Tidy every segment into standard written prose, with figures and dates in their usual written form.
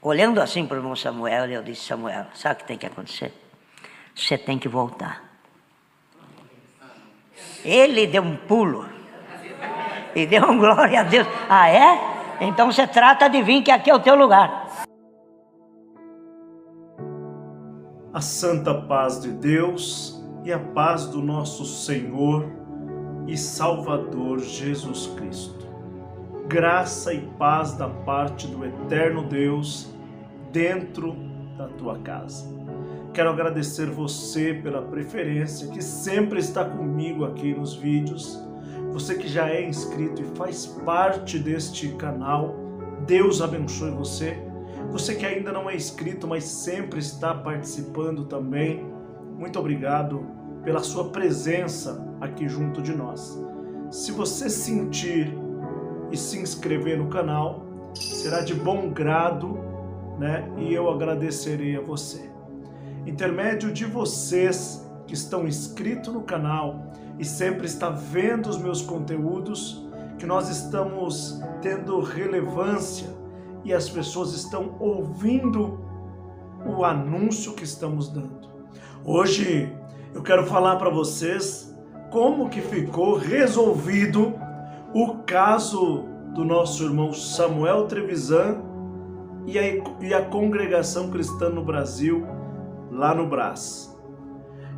Olhando assim para o irmão Samuel, eu disse: Samuel, sabe o que tem que acontecer? Você tem que voltar. Ele deu um pulo e deu um glória a Deus. Ah, é? Então você trata de vir, que aqui é o teu lugar. A santa paz de Deus e a paz do nosso Senhor e Salvador Jesus Cristo. Graça e paz da parte do eterno Deus dentro da tua casa. Quero agradecer você pela preferência que sempre está comigo aqui nos vídeos. Você que já é inscrito e faz parte deste canal, Deus abençoe você. Você que ainda não é inscrito, mas sempre está participando também, muito obrigado pela sua presença aqui junto de nós. Se você sentir e se inscrever no canal, será de bom grado, né? E eu agradecerei a você. Intermédio de vocês que estão inscritos no canal e sempre está vendo os meus conteúdos, que nós estamos tendo relevância e as pessoas estão ouvindo o anúncio que estamos dando. Hoje eu quero falar para vocês como que ficou resolvido o caso do nosso irmão Samuel Trevisan e a congregação cristã no Brasil, lá no Brás.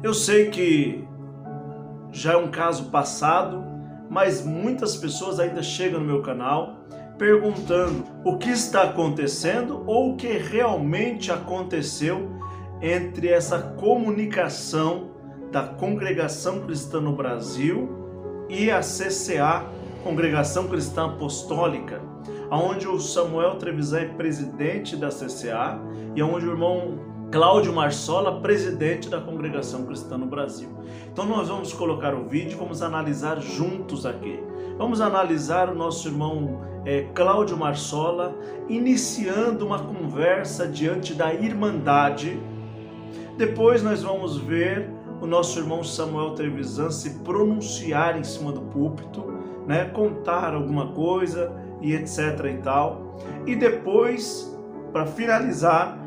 Eu sei que já é um caso passado, mas muitas pessoas ainda chegam no meu canal perguntando o que está acontecendo ou o que realmente aconteceu entre essa comunicação da Congregação Cristã no Brasil e a CCA, Congregação Cristã Apostólica, onde o Samuel Trevisan é presidente da CCA e onde o irmão Cláudio Marsola, presidente da Congregação Cristã no Brasil. Então nós vamos colocar o vídeo e vamos analisar juntos aqui. Vamos analisar o nosso irmão Cláudio Marsola iniciando uma conversa diante da Irmandade. Depois nós vamos ver o nosso irmão Samuel Trevisan se pronunciar em cima do púlpito, né, contar alguma coisa e etc e tal. E depois, para finalizar,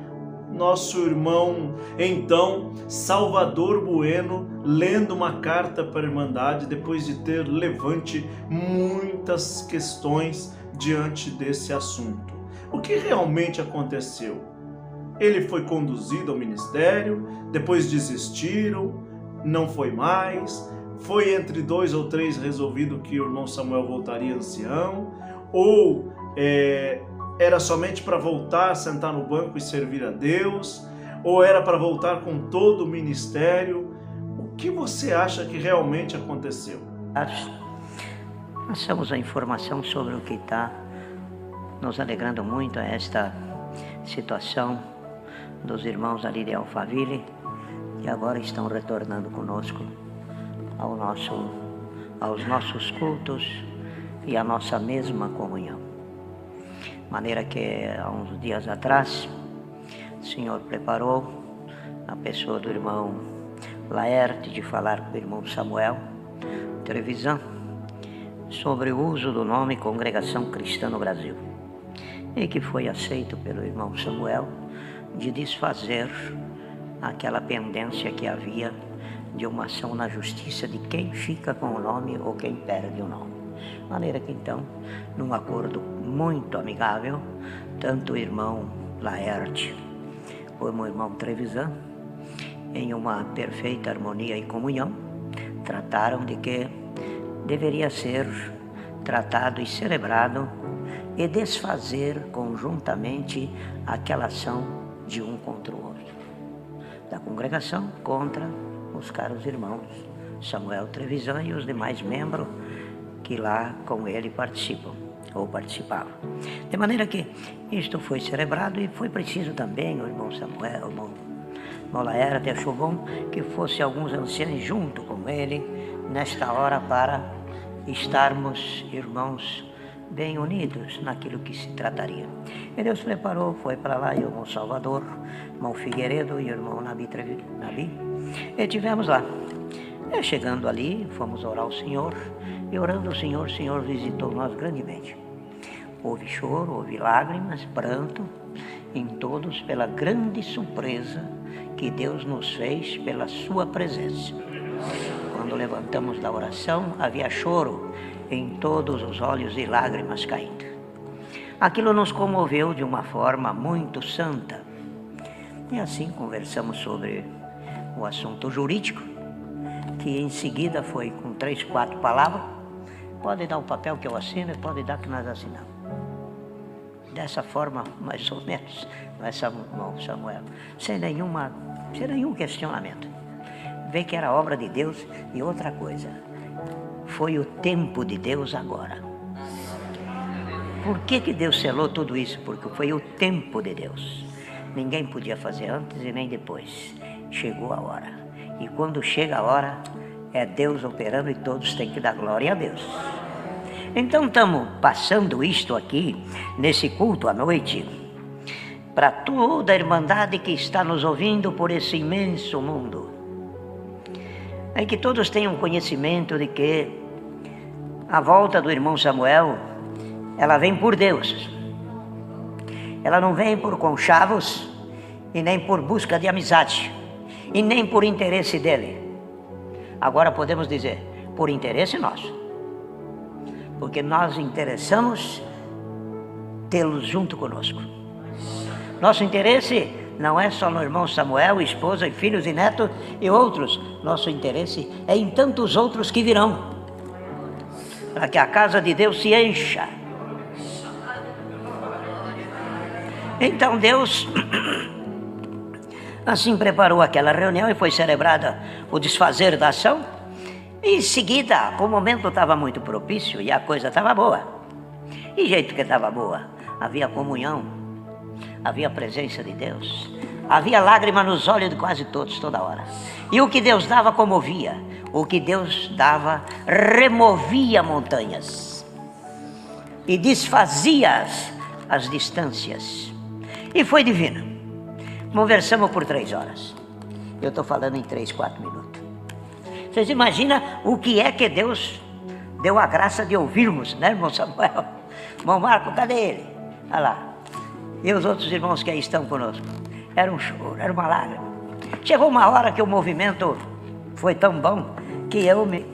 nosso irmão, então, Salvador Bueno, lendo uma carta para a Irmandade, depois de ter levante muitas questões diante desse assunto. O que realmente aconteceu? Ele foi conduzido ao ministério, depois desistiram, não foi mais, foi entre 2 ou 3 resolvido que o irmão Samuel voltaria ancião, ou era somente para voltar, sentar no banco e servir a Deus, ou era para voltar com todo o ministério? O que você acha que realmente aconteceu? Passamos a informação sobre o que está nos alegrando muito, esta situação dos irmãos ali de Alphaville, que agora estão retornando conosco aos nossos cultos e à nossa mesma comunhão. Maneira que há uns dias atrás o Senhor preparou a pessoa do irmão Laerte de falar com o irmão Samuel Trevisan sobre o uso do nome Congregação Cristã no Brasil, e que foi aceito pelo irmão Samuel de desfazer aquela pendência que havia de uma ação na justiça de quem fica com o nome ou quem perde o nome. Maneira que então, num acordo muito amigável, tanto o irmão Laerte como o irmão Trevisan, em uma perfeita harmonia e comunhão, trataram de que deveria ser tratado e celebrado e desfazer conjuntamente aquela ação de um contra o outro, da congregação contra os caros irmãos Samuel Trevisan e os demais membros que lá com ele participam ou participavam. De maneira que isto foi celebrado e foi preciso também o irmão Samuel, o irmão Laerte achou bom que fosse alguns anciãos junto com ele nesta hora para estarmos irmãos bem unidos naquilo que se trataria. E Deus preparou, foi para lá, e o irmão Salvador, o irmão Figueiredo e o irmão Nabi, e tivemos lá. E chegando ali, fomos orar ao Senhor, e orando ao Senhor, o Senhor visitou nós grandemente. Houve choro, houve lágrimas, pranto, em todos pela grande surpresa que Deus nos fez pela sua presença. Quando levantamos da oração, havia choro em todos os olhos e lágrimas caindo. Aquilo nos comoveu de uma forma muito santa. E assim conversamos sobre o assunto jurídico, que em seguida foi com 3, 4 palavras. Pode dar o papel que eu assino e pode dar que nós assinamos. Dessa forma, mais ou menos, Samuel, sem nenhum questionamento. Vê que era obra de Deus. E outra coisa, foi o tempo de Deus agora. Por que Deus selou tudo isso? Porque foi o tempo de Deus. Ninguém podia fazer antes e nem depois. Chegou a hora. E quando chega a hora, é Deus operando e todos têm que dar glória a Deus. Então estamos passando isto aqui, nesse culto à noite, para toda a irmandade que está nos ouvindo por esse imenso mundo. É que todos tenham conhecimento de que a volta do irmão Samuel, ela vem por Deus. Ela não vem por conchavos e nem por busca de amizade e nem por interesse dele. Agora podemos dizer, por interesse nosso, porque nós interessamos tê-los junto conosco. Nosso interesse não é só no irmão Samuel, esposa e filhos e netos e outros. Nosso interesse é em tantos outros que virão, para que a casa de Deus se encha. Então Deus assim preparou aquela reunião e foi celebrada o desfazer da ação. Em seguida, o momento estava muito propício e a coisa estava boa. E jeito que estava boa, havia comunhão, havia presença de Deus, havia lágrima nos olhos de quase todos, toda hora. E o que Deus dava comovia, o que Deus dava removia montanhas e desfazia as distâncias. E foi divino. Conversamos por 3 horas. Eu estou falando em 3, 4 minutos. Vocês imaginam o que é que Deus deu a graça de ouvirmos, né, irmão Samuel? Irmão Marco, cadê ele? Olha lá. E os outros irmãos que aí estão conosco. Era um choro, era uma lágrima. Chegou uma hora que o movimento foi tão bom que eu me...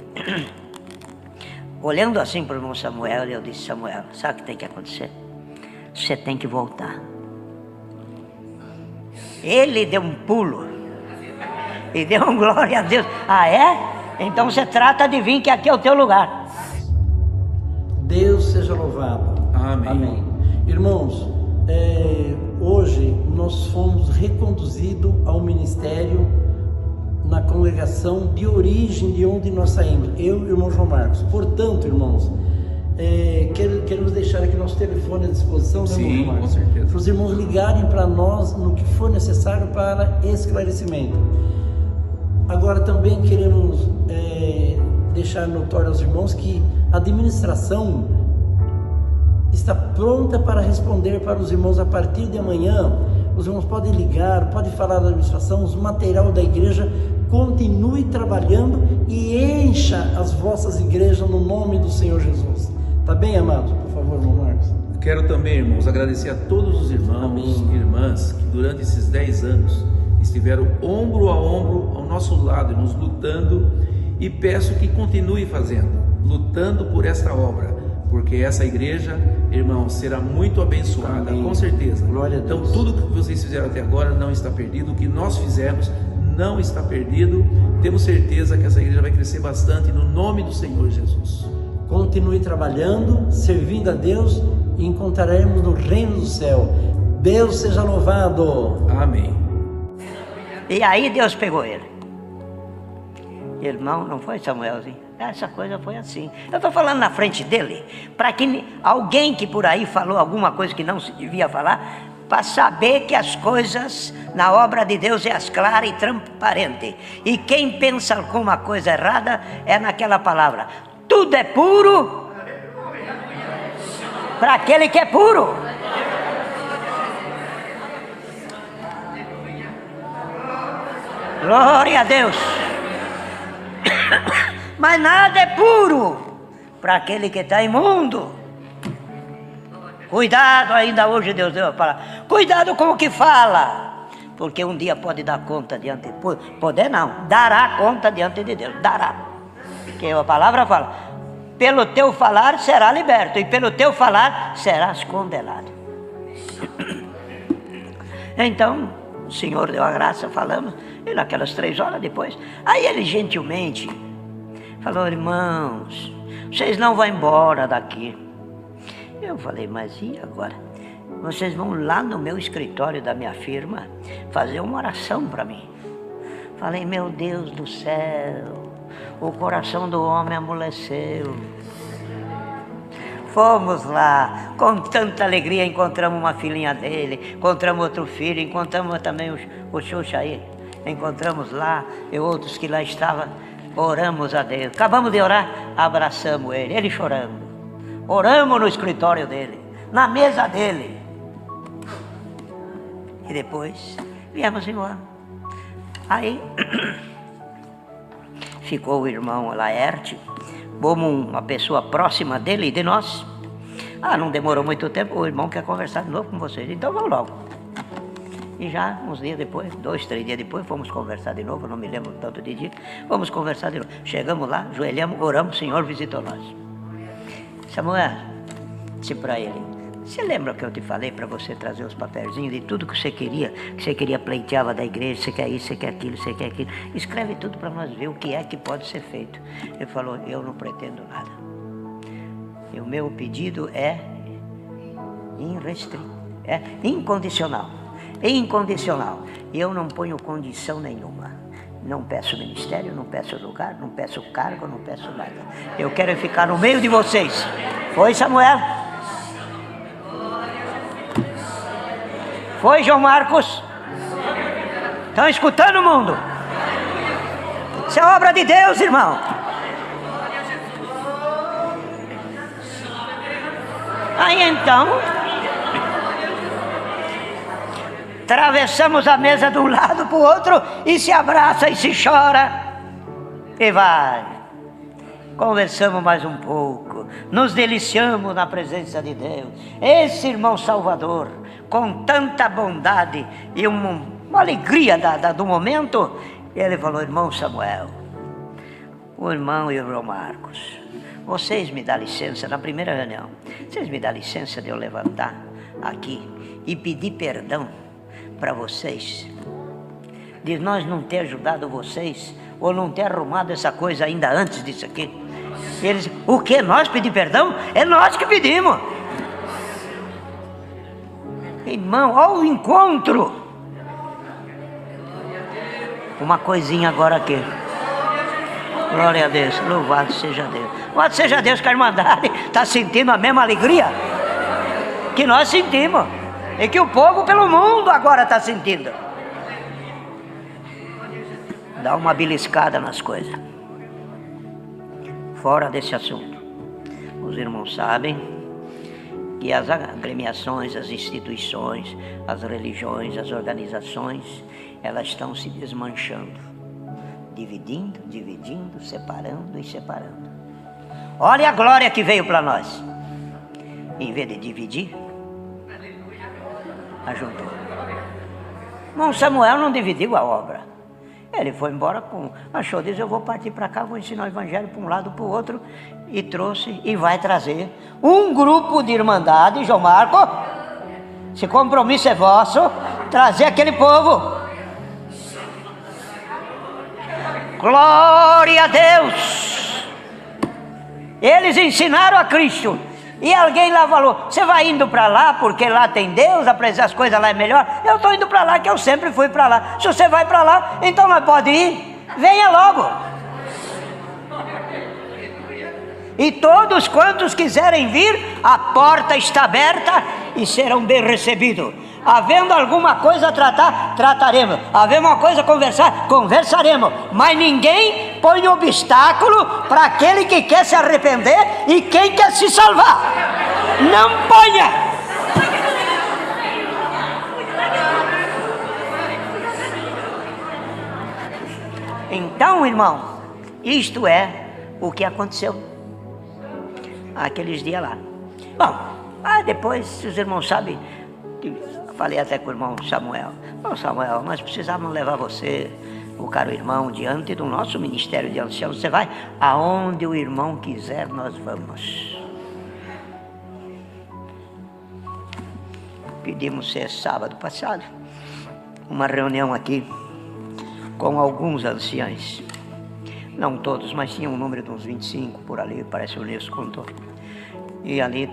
Olhando assim para o irmão Samuel, eu disse, Samuel, sabe o que tem que acontecer? Você tem que voltar. Ele deu um pulo e deu um glória a Deus. Ah, é? Então você trata de vir, que aqui é o teu lugar. Deus seja louvado. Amém. Amém. Irmãos, hoje nós fomos reconduzidos ao ministério na congregação de origem de onde nós saímos, eu e o irmão João Marcos. Portanto, irmãos, queremos deixar aqui nosso telefone à disposição, né, Sim, irmão Marcos? com certeza. Para os irmãos ligarem para nós no que for necessário para esclarecimento. Agora também queremos deixar notório aos irmãos que a administração está pronta para responder para os irmãos a partir de amanhã. Os irmãos podem ligar, podem falar da administração, os material da igreja. Continue trabalhando e encha as vossas igrejas no nome do Senhor Jesus. Tá bem, amados? Por favor, irmão Marcos. Quero também, irmãos, agradecer a todos os irmãos e irmãs que durante esses 10 anos estiveram ombro a ombro ao nosso lado, nos lutando, e peço que continue fazendo, lutando por esta obra, porque essa igreja, irmãos, será muito abençoada. Amém. Com certeza. Glória a Deus. Então tudo que vocês fizeram até agora não está perdido, o que nós fizemos não está perdido. Temos certeza que essa igreja vai crescer bastante no nome do Senhor Jesus. Continue trabalhando, servindo a Deus e encontraremos no reino do céu. Deus seja louvado. Amém. E aí Deus pegou ele. Irmão, não foi, Samuelzinho? Essa coisa foi assim. Eu estou falando na frente dele, para que alguém que por aí falou alguma coisa que não se devia falar, para saber que as coisas na obra de Deus é as claras e transparente. E quem pensa alguma coisa errada é naquela palavra. Tudo é puro para aquele que é puro. Glória a Deus. Mas nada é puro para aquele que está imundo. Cuidado, ainda hoje Deus deu a palavra. Cuidado com o que fala, porque um dia pode dar conta diante de Deus. Poder não, dará conta diante de Deus, dará. Porque a palavra fala, pelo teu falar será liberto, e pelo teu falar serás condenado. Então, o Senhor deu a graça, falamos, e naquelas 3 horas depois, aí ele gentilmente falou: irmãos, vocês não vão embora daqui. Eu falei: mas e agora? Vocês vão lá no meu escritório da minha firma fazer uma oração para mim. Falei: meu Deus do céu, o coração do homem amoleceu. Fomos lá, com tanta alegria, encontramos uma filhinha dele, encontramos outro filho, encontramos também o Xuxa aí. Encontramos lá, e outros que lá estavam, oramos a Deus. Acabamos de orar, abraçamos ele chorando. Oramos no escritório dele, na mesa dele. E depois viemos embora. Aí ficou o irmão Laerte, como uma pessoa próxima dele e de nós. Não demorou muito tempo, o irmão quer conversar de novo com vocês, então vamos logo. E já uns dias depois, 2, 3 dias depois, fomos conversar de novo, não me lembro tanto de dia, fomos conversar de novo. Chegamos lá, ajoelhamos, oramos, o Senhor visitou nós. Samuel, disse para ele: você lembra que eu te falei para você trazer os papelzinhos de tudo que você queria pleiteava da igreja, você quer isso, você quer aquilo, você quer aquilo. Escreve tudo para nós ver o que é que pode ser feito. Ele falou: eu não pretendo nada. E o meu pedido é irrestrito, é incondicional. Incondicional. E eu não ponho condição nenhuma. Não peço ministério, não peço lugar, não peço cargo, não peço nada. Eu quero ficar no meio de vocês. Foi, Samuel? Foi, João Marcos? Estão escutando o mundo? Isso é obra de Deus, irmão. Aí então, atravessamos a mesa de um lado para o outro e se abraça e se chora e vai. Conversamos mais um pouco, nos deliciamos na presença de Deus. Esse irmão Salvador, com tanta bondade e uma alegria do momento, ele falou: irmão Samuel, o irmão e o João Marcos, vocês me dão licença, na primeira reunião, vocês me dão licença de eu levantar aqui e pedir perdão para vocês, de nós não ter ajudado vocês, ou não ter arrumado essa coisa ainda antes disso aqui. E eles: o que? Nós pedir perdão? É nós que pedimos. Irmão, olha o encontro. Uma coisinha agora aqui. Glória a Deus, louvado seja Deus. Louvado seja Deus que a Irmandade está sentindo a mesma alegria que nós sentimos. E que o povo pelo mundo agora está sentindo. Dá uma beliscada nas coisas. Fora desse assunto. Os irmãos sabem que as agremiações, as instituições, as religiões, as organizações, elas estão se desmanchando. Dividindo, separando e separando. Olha a glória que veio para nós. Em vez de dividir, ajuntou. Irmão Samuel não dividiu a obra. Ele foi embora achou, diz: eu vou partir para cá, vou ensinar o evangelho para um lado, para o outro, e trouxe e vai trazer um grupo de irmandade, João Marco. Esse compromisso é vosso, trazer aquele povo. Glória a Deus! Eles ensinaram a Cristo. E alguém lá falou: você vai indo para lá porque lá tem Deus, as coisas lá é melhor? Eu estou indo para lá, que eu sempre fui para lá. Se você vai para lá, então nós podemos ir. Venha logo. E todos quantos quiserem vir, a porta está aberta e serão bem recebidos. Havendo alguma coisa a tratar, trataremos. Havendo uma coisa a conversar, conversaremos. Mas ninguém põe obstáculo para aquele que quer se arrepender e quem quer se salvar. Não ponha. Então, irmão, isto é o que aconteceu aqueles dias lá. Bom, Depois os irmãos sabem, falei até com o irmão Samuel. Samuel, nós precisávamos levar você, o caro irmão, diante do nosso ministério de anciãos. Você vai aonde o irmão quiser, nós vamos. Pedimos sábado passado uma reunião aqui com alguns anciãos. Não todos, mas tinha um número de uns 25 por ali, parece o Nilson contou. E ali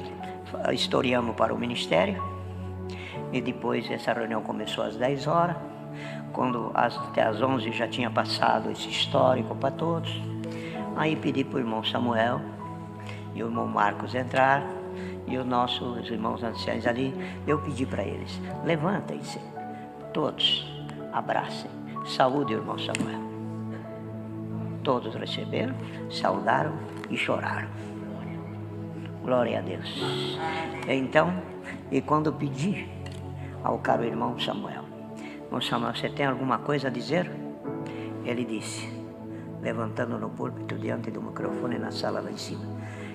historiamos para o ministério. E depois essa reunião começou às 10 horas. Quando até às 11 já tinha passado esse histórico para todos. Aí pedi para o irmão Samuel e o irmão Marcos entrar. E os nossos irmãos anciãos ali, eu pedi para eles, levantem-se, todos, abracem, saúde o irmão Samuel. Todos receberam, saudaram e choraram. Glória a Deus. Então, e quando pedi ao caro irmão Samuel, você tem alguma coisa a dizer? Ele disse, levantando no púlpito diante do microfone na sala lá em cima,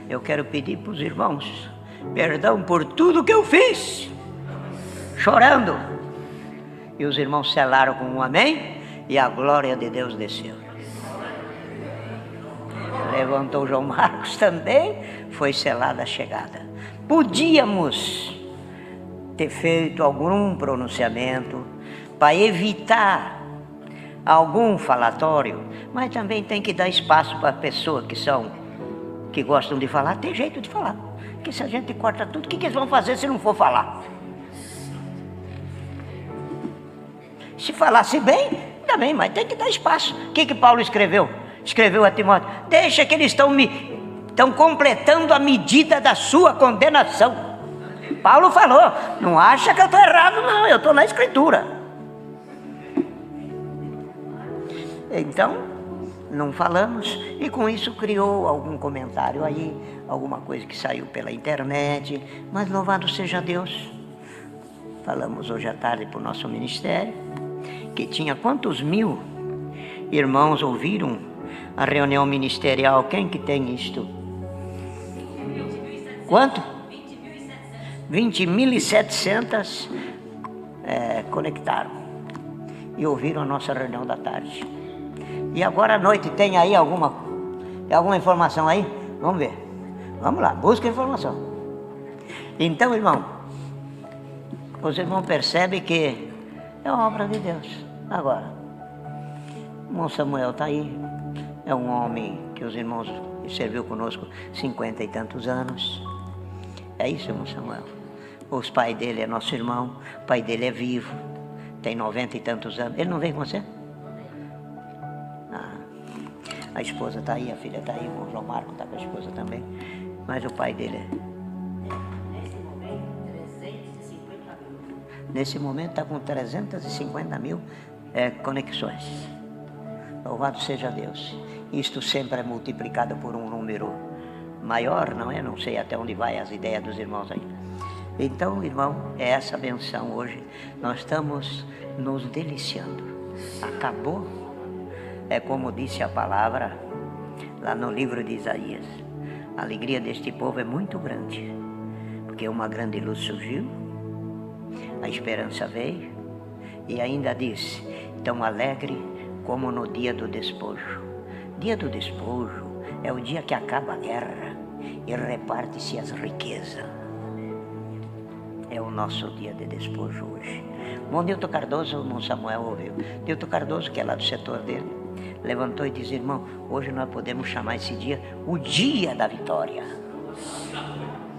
eu quero pedir para os irmãos perdão por tudo que eu fiz, chorando. E os irmãos selaram com um amém, e a glória de Deus desceu. Levantou o João Marcos também, foi selada a chegada. Podíamos ter feito algum pronunciamento para evitar algum falatório, mas também tem que dar espaço para pessoas que gostam de falar, tem jeito de falar. Porque se a gente corta tudo, o que eles vão fazer se não for falar? Se falasse bem, também, mas tem que dar espaço. O que Paulo escreveu? Escreveu a Timóteo, deixa que eles estão completando a medida da sua condenação. Paulo falou, não acha que eu estou errado, não, eu estou na Escritura. Então, não falamos, e com isso criou algum comentário aí, alguma coisa que saiu pela internet, mas louvado seja Deus. Falamos hoje à tarde para o nosso ministério, que tinha quantos mil irmãos ouviram a reunião ministerial? Quem que tem isto? Quanto? 20.700 conectaram e ouviram a nossa reunião da tarde. E agora à noite tem aí alguma informação aí? Vamos ver. Vamos lá, busca informação. Então, irmão, os irmãos percebem que é obra de Deus. Agora, o irmão Samuel está aí. É um homem que os irmãos serviu conosco 50 e tantos anos. É isso, irmão Samuel. Os pais dele é nosso irmão. O pai dele é vivo. Tem 90 e tantos anos. Ele não veio com você? A esposa está aí, a filha está aí, o João Marcos está com a esposa também. Mas o pai dele nesse momento, 350 mil. Nesse momento está com 350 mil conexões. Louvado seja Deus. Isto sempre é multiplicado por um número maior, não é? Não sei até onde vai as ideias dos irmãos aí. Então, irmão, é essa benção hoje. Nós estamos nos deliciando. Acabou. É como disse a palavra lá no livro de Isaías. A alegria deste povo é muito grande, porque uma grande luz surgiu, a esperança veio, e ainda diz, tão alegre como no dia do despojo. Dia do despojo é o dia que acaba a guerra e reparte-se as riquezas. É o nosso dia de despojo hoje. O irmão Nilton Cardoso, o irmão Samuel ouviu. Nilton Cardoso, que é lá do setor dele, levantou e disse, irmão, hoje nós podemos chamar esse dia o dia da vitória.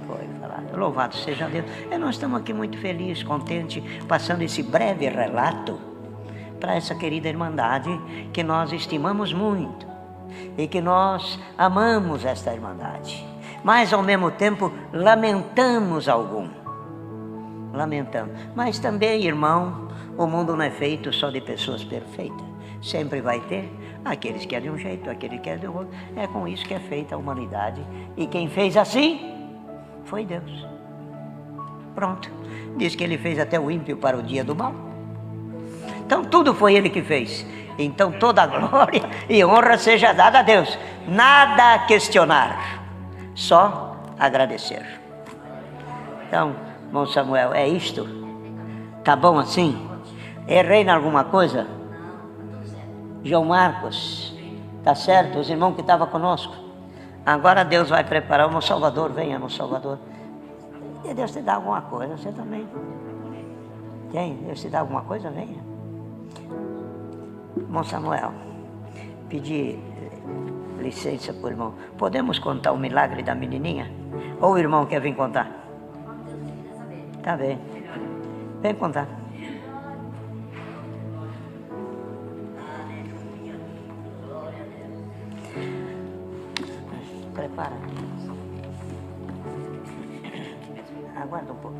Foi falado. Louvado seja Deus. E nós estamos aqui muito felizes, contentes, passando esse breve relato para essa querida irmandade que nós estimamos muito e que nós amamos esta irmandade, mas ao mesmo tempo lamentamos mas também, irmão, o mundo não é feito só de pessoas perfeitas, sempre vai ter aqueles que é de um jeito, aquele que é de outro. É com isso que é feita a humanidade, e quem fez assim foi Deus. Pronto, diz que ele fez até o ímpio para o dia do mal. Então tudo foi ele que fez. Então toda a glória e honra seja dada a Deus. Nada a questionar, só agradecer. Então, irmão Samuel, é isto? Tá bom assim? Errei em alguma coisa? João Marcos, tá certo? Os irmãos que estavam conosco. Agora Deus vai preparar o meu Salvador. Venha, meu Salvador. E Deus te dá alguma coisa, você também. Tem? Deus te dá alguma coisa? Venha. Irmão Samuel, pedir licença para o irmão. Podemos contar o milagre da menininha? Ou o irmão quer vir contar? Tá bem. Vem contar. Prepara. Aguarda um pouco.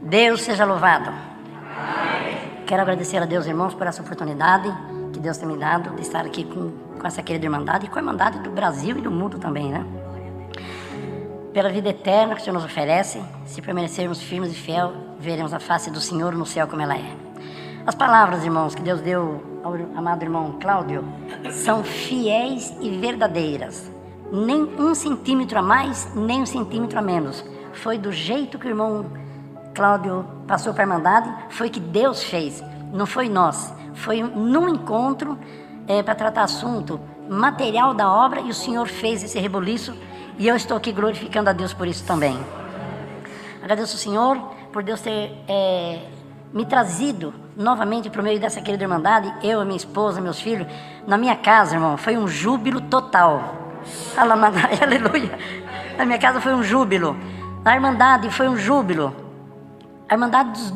Deus seja louvado. Amém. Quero agradecer a Deus, irmãos, por essa oportunidade que Deus tem me dado de estar aqui com essa querida irmandade e com a irmandade do Brasil e do mundo também, né? Pela vida eterna que o Senhor nos oferece, se permanecermos firmes e fiel, veremos a face do Senhor no céu como ela é. As palavras, irmãos, que Deus deu ao amado irmão Cláudio são fiéis e verdadeiras. Nem 1 centímetro a mais, nem 1 centímetro a menos. Foi do jeito que o irmão Cláudio passou para a irmandade, foi que Deus fez, não foi nós. Foi num encontro para tratar assunto material da obra e o Senhor fez esse reboliço e eu estou aqui glorificando a Deus por isso também. Agradeço ao Senhor por Deus ter me trazido novamente para o meio dessa querida irmandade, eu, a minha esposa, meus filhos, na minha casa, irmão, foi um júbilo total. Aleluia. Na minha casa foi um júbilo, na irmandade foi um júbilo. A irmandade dos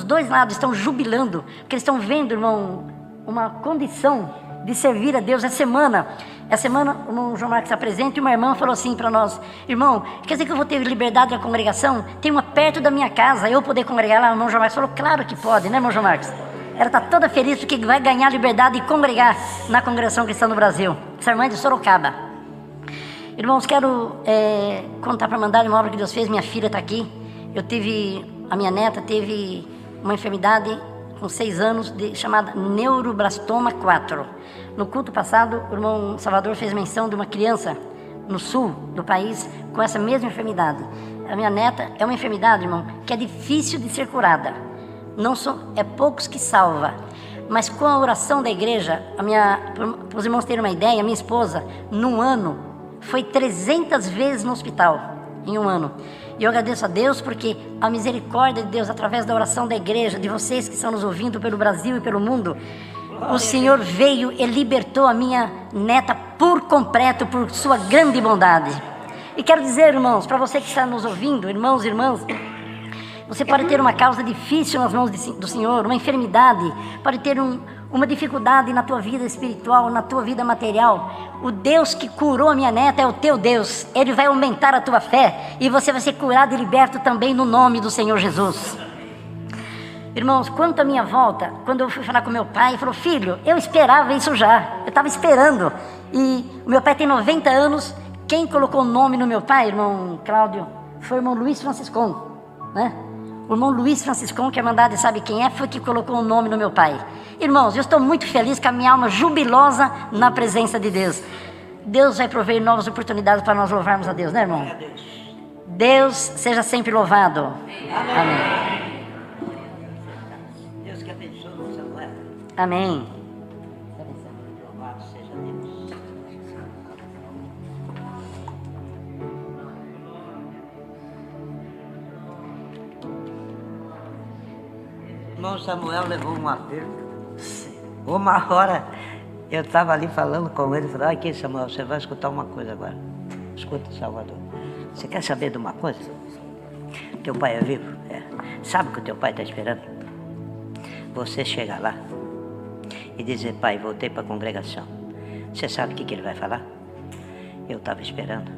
dois lados estão jubilando, porque eles estão vendo, irmão, uma condição de servir a Deus. Essa semana o irmão João Marcos está presente e uma irmã falou assim para nós: irmão, quer dizer que eu vou ter liberdade na congregação? Tem uma perto da minha casa, eu poder congregar lá? O irmão João Marcos falou: claro que pode, né, irmão João Marcos? Ela está toda feliz porque vai ganhar liberdade e congregar na congregação cristã no Brasil. Essa irmã é de Sorocaba. Irmãos, quero contar para a irmandade uma obra que Deus fez. Minha filha está aqui. A minha neta teve uma enfermidade com 6 anos chamada neuroblastoma 4. No culto passado, o irmão Salvador fez menção de uma criança no sul do país com essa mesma enfermidade. A minha neta é uma enfermidade, irmão, que é difícil de ser curada. É poucos que salva. Mas com a oração da igreja, para os irmãos terem uma ideia, a minha esposa, num ano, foi 300 vezes no hospital, em um ano. E eu agradeço a Deus porque a misericórdia de Deus, através da oração da igreja, de vocês que estão nos ouvindo pelo Brasil e pelo mundo, o Senhor veio e libertou a minha neta por completo, por sua grande bondade. E quero dizer, irmãos, para você que está nos ouvindo, irmãos e irmãs, você pode ter uma causa difícil nas mãos do Senhor, uma enfermidade, pode ter uma dificuldade na tua vida espiritual, na tua vida material. O Deus que curou a minha neta é o teu Deus. Ele vai aumentar a tua fé e você vai ser curado e liberto também no nome do Senhor Jesus. Irmãos, quanto à minha volta, quando eu fui falar com meu pai, ele falou: filho, eu esperava isso já, eu estava esperando. E o meu pai tem 90 anos, quem colocou o nome no meu pai, irmão Cláudio, foi o irmão Luiz Franciscon, né? O irmão Luiz Franciscon, que a irmandade sabe quem é, foi que colocou o nome no meu pai. Irmãos, eu estou muito feliz com a minha alma jubilosa na presença de Deus. Deus vai prover novas oportunidades para nós louvarmos a Deus, né, irmão? Deus seja sempre louvado. Amém. Deus que abençoe o Samuel. Amém. Louvado seja Deus. Irmão Samuel levou um aperto. Uma hora eu estava ali falando com ele, falei: aqui, Samuel, você vai escutar uma coisa agora. Escuta, Salvador. Você quer saber de uma coisa? Teu pai é vivo? É. Sabe o que o teu pai está esperando? você chegar lá e dizer, pai, voltei para a congregação, você sabe o que ele vai falar? Eu estava esperando,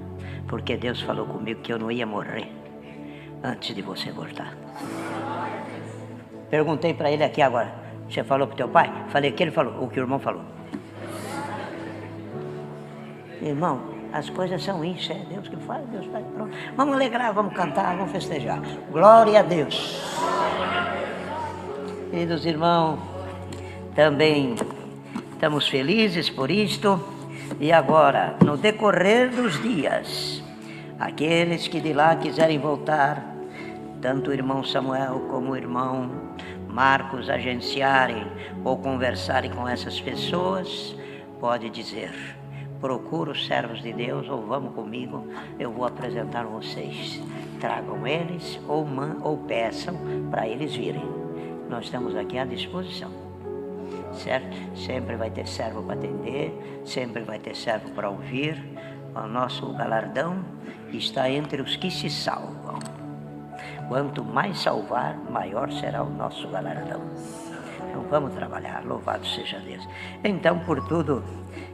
porque Deus falou comigo que eu não ia morrer antes de você voltar. Perguntei para ele aqui agora, você falou para o teu pai? Falei o que ele falou, o que o irmão falou. Irmão, as coisas são isso, é Deus que faz, Deus faz, pronto. Vamos alegrar, vamos cantar, vamos festejar. Glória a Deus. Queridos irmãos, também estamos felizes por isto. E agora, no decorrer dos dias, aqueles que de lá quiserem voltar, tanto o irmão Samuel como o irmão Marcos agenciarem ou conversarem com essas pessoas, pode dizer, procura os servos de Deus ou vamos comigo, eu vou apresentar vocês. Tragam eles ou peçam para eles virem. Nós estamos aqui à disposição, certo? Sempre vai ter servo para atender, sempre vai ter servo para ouvir. O nosso galardão está entre os que se salvam. Quanto mais salvar, maior será o nosso galardão. Então vamos trabalhar, louvado seja Deus. Então, por tudo,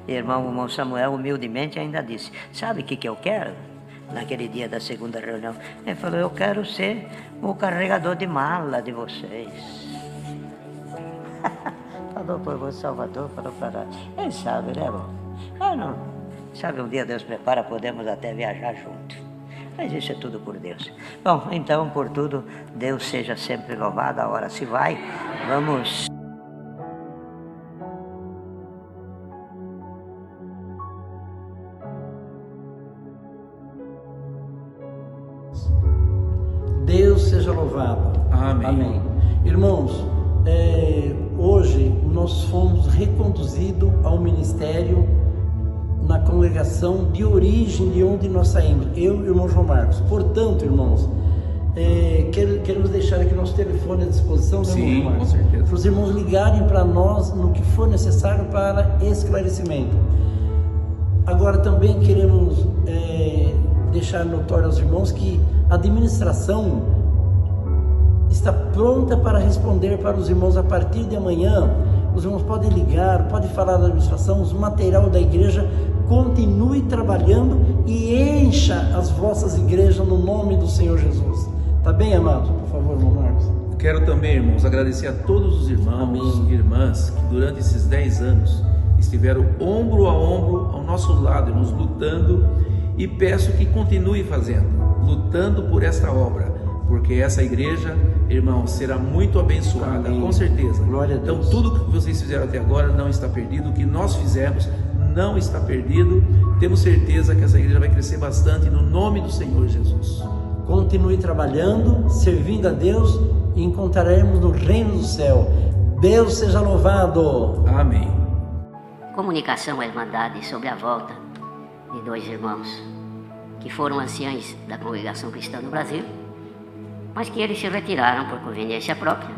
irmão Samuel humildemente ainda disse, sabe o que eu quero? Naquele dia da segunda reunião, ele falou, eu quero ser o carregador de mala de vocês. Falou por você, Salvador, falou para nós. Quem sabe, né, irmão? Ah, não. Sabe, um dia Deus prepara, podemos até viajar juntos. Mas isso é tudo por Deus. Bom, então, por tudo, Deus seja sempre louvado. A hora se vai. Vamos. Deus seja louvado. Amém. Amém. Irmãos, hoje nós fomos reconduzidos ao ministério na congregação de de onde nós saímos, eu e o irmão João Marcos. Portanto, irmãos, queremos deixar aqui nosso telefone à disposição, né, sim, irmão João Marcos? Com certeza. Para os irmãos ligarem para nós no que for necessário para esclarecimento. Agora também queremos deixar notório aos irmãos que a administração está pronta para responder para os irmãos a partir de amanhã. Os irmãos podem ligar, podem falar da administração, os material da igreja. Continue trabalhando e encha as vossas igrejas no nome do Senhor Jesus. Tá bem, amados? Por favor, irmão Marcos. Quero também, irmãos, agradecer a todos os irmãos e irmãs que durante esses 10 anos estiveram ombro a ombro ao nosso lado, irmãos, lutando, e peço que continue fazendo, lutando por esta obra, porque essa igreja, irmão, será muito abençoada, com certeza. Glória a Deus. Então, tudo que vocês fizeram até agora não está perdido, o que nós fizemos não está perdido. Temos certeza que essa igreja vai crescer bastante no nome do Senhor Jesus. Continue trabalhando, servindo a Deus e encontraremos no reino do céu. Deus seja louvado. Amém. Comunicação à Irmandade sobre a volta de dois irmãos que foram anciães da Congregação Cristã no Brasil, mas que eles se retiraram por conveniência própria.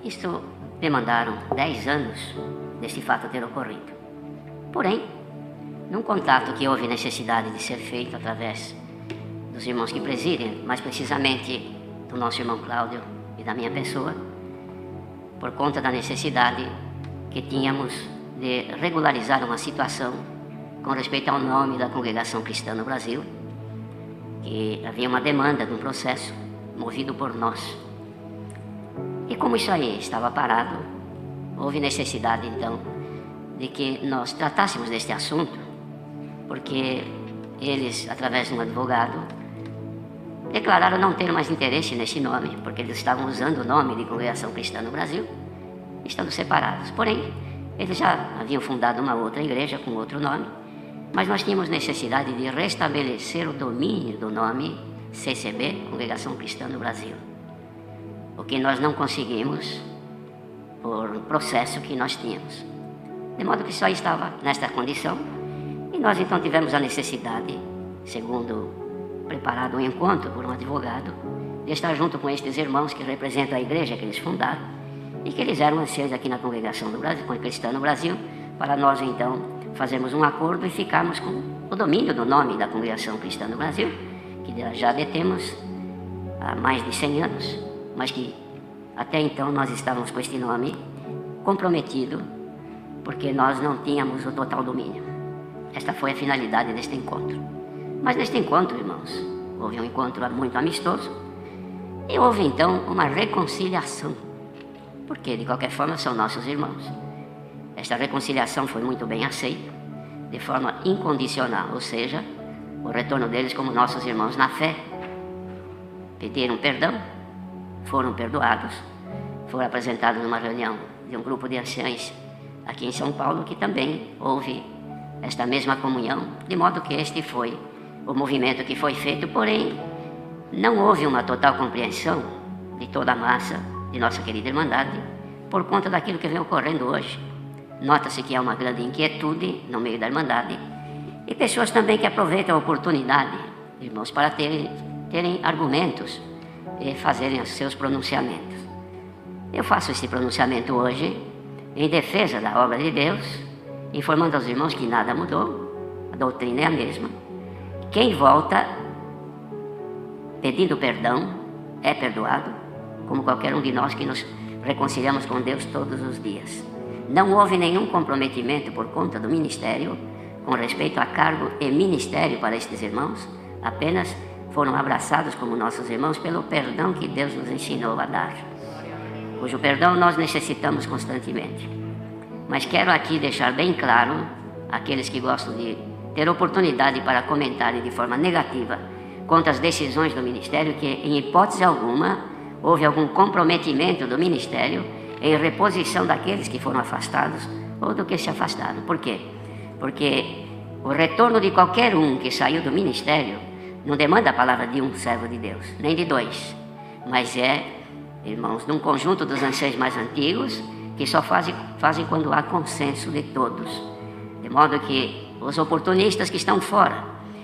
Isto demandaram 10 anos desse fato ter ocorrido. Porém, num contato que houve necessidade de ser feito através dos irmãos que presidem, mais precisamente do nosso irmão Cláudio e da minha pessoa, por conta da necessidade que tínhamos de regularizar uma situação com respeito ao nome da Congregação Cristã no Brasil, que havia uma demanda de um processo movido por nós. E como isso aí estava parado, houve necessidade então de que nós tratássemos deste assunto, porque eles, através de um advogado, declararam não ter mais interesse nesse nome, porque eles estavam usando o nome de Congregação Cristã no Brasil, estando separados. Porém, eles já haviam fundado uma outra igreja com outro nome, mas nós tínhamos necessidade de restabelecer o domínio do nome CCB, Congregação Cristã no Brasil, o que nós não conseguimos por um processo que nós tínhamos. De modo que só estava nesta condição, e nós então tivemos a necessidade, segundo preparado um encontro por um advogado, de estar junto com estes irmãos que representam a igreja que eles fundaram e que eles eram anciãos aqui na Congregação do Brasil, Cristã no Brasil, para nós então fazermos um acordo e ficarmos com o domínio do nome da Congregação Cristã no Brasil, que já detemos há mais de 100 anos, mas que Até então nós estávamos com este nome comprometido, porque nós não tínhamos o total domínio. Esta foi a finalidade deste encontro. Mas neste encontro, irmãos, houve um encontro muito amistoso e houve então uma reconciliação, porque de qualquer forma são nossos irmãos. Esta reconciliação foi muito bem aceita, de forma incondicional, ou seja, o retorno deles como nossos irmãos na fé. Pediram perdão, foram perdoados, foram apresentados numa reunião de um grupo de anciães aqui em São Paulo, que também houve esta mesma comunhão, de modo que este foi o movimento que foi feito, porém não houve uma total compreensão de toda a massa de nossa querida Irmandade por conta daquilo que vem ocorrendo hoje. Nota-se que há uma grande inquietude no meio da Irmandade e pessoas também que aproveitam a oportunidade, irmãos, para terem argumentos e fazerem os seus pronunciamentos. Eu faço esse pronunciamento hoje em defesa da obra de Deus, informando aos irmãos que nada mudou, a doutrina é a mesma. Quem volta pedindo perdão é perdoado, como qualquer um de nós que nos reconciliamos com Deus todos os dias. Não houve nenhum comprometimento por conta do ministério com respeito a cargo e ministério para estes irmãos, apenas foram abraçados como nossos irmãos pelo perdão que Deus nos ensinou a dar, cujo perdão nós necessitamos constantemente. Mas quero aqui deixar bem claro, aqueles que gostam de ter oportunidade para comentarem de forma negativa contra as decisões do ministério, que em hipótese alguma houve algum comprometimento do ministério em reposição daqueles que foram afastados ou do que se afastaram. Por quê? Porque o retorno de qualquer um que saiu do ministério não demanda a palavra de um servo de Deus, nem de dois, mas é, irmãos, de um conjunto dos anciãos mais antigos que só fazem quando há consenso de todos. De modo que os oportunistas que estão fora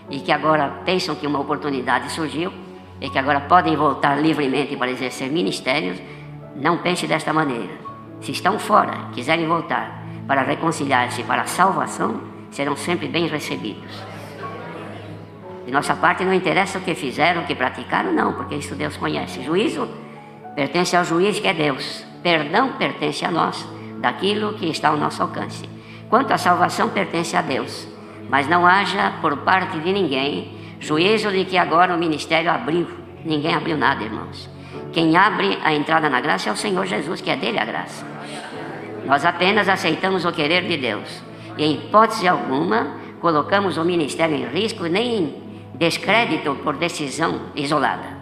e que agora pensam que uma oportunidade surgiu e que agora podem voltar livremente para exercer ministérios, não pense desta maneira. Se estão fora, quiserem voltar para reconciliar-se para a salvação, serão sempre bem recebidos. De nossa parte não interessa o que fizeram, o que praticaram, não, porque isso Deus conhece. Juízo pertence ao juiz, que é Deus. Perdão pertence a nós, daquilo que está ao nosso alcance. Quanto à salvação, pertence a Deus. Mas não haja por parte de ninguém juízo de que agora o ministério abriu. Ninguém abriu nada, irmãos. Quem abre a entrada na graça é o Senhor Jesus, que é dele a graça. Nós apenas aceitamos o querer de Deus. E em hipótese alguma, colocamos o ministério em risco, nem em descrédito por decisão isolada.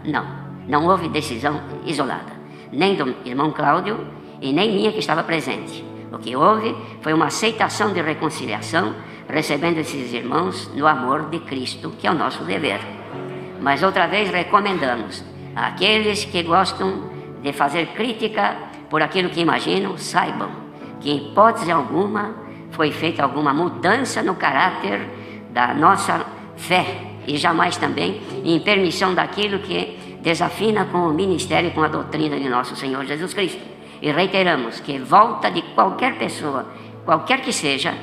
Não houve decisão isolada. Nem do irmão Cláudio e nem minha, que estava presente. O que houve foi uma aceitação de reconciliação, recebendo esses irmãos no amor de Cristo, que é o nosso dever. Mas outra vez recomendamos àqueles que gostam de fazer crítica por aquilo que imaginam, saibam que em hipótese alguma foi feita alguma mudança no caráter da nossa fé e jamais também em permissão daquilo que desafina com o ministério e com a doutrina de nosso Senhor Jesus Cristo. E reiteramos que volta de qualquer pessoa, qualquer que seja,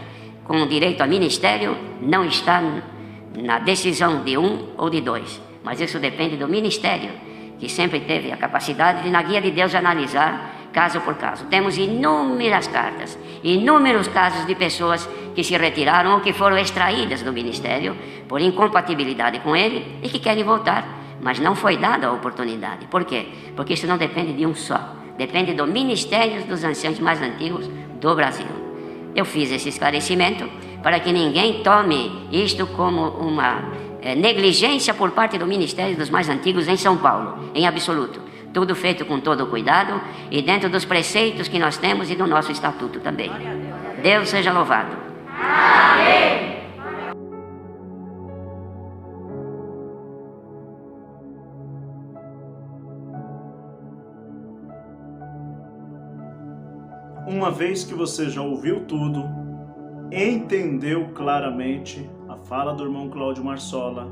com direito a ministério, não está na decisão de um ou de dois, mas isso depende do ministério, que sempre teve a capacidade de, na guia de Deus, analisar caso por caso. Temos inúmeras cartas, inúmeros casos de pessoas que se retiraram ou que foram extraídas do ministério por incompatibilidade com ele e que querem voltar, mas não foi dada a oportunidade. Por quê? Porque isso não depende de um só, depende do ministério dos anciãos mais antigos do Brasil. Eu fiz esse esclarecimento para que ninguém tome isto como uma negligência por parte do ministério dos mais antigos em São Paulo, em absoluto. Tudo feito com todo o cuidado e dentro dos preceitos que nós temos e do nosso estatuto também. Deus seja louvado. Amém. Uma vez que você já ouviu tudo, entendeu claramente a fala do irmão Cláudio Marsola,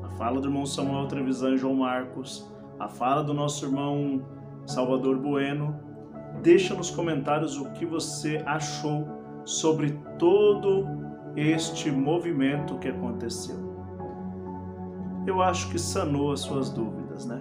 a fala do irmão Samuel Trevisan e João Marcos, a fala do nosso irmão Salvador Bueno, deixa nos comentários o que você achou sobre todo este movimento que aconteceu. Eu acho que sanou as suas dúvidas, né?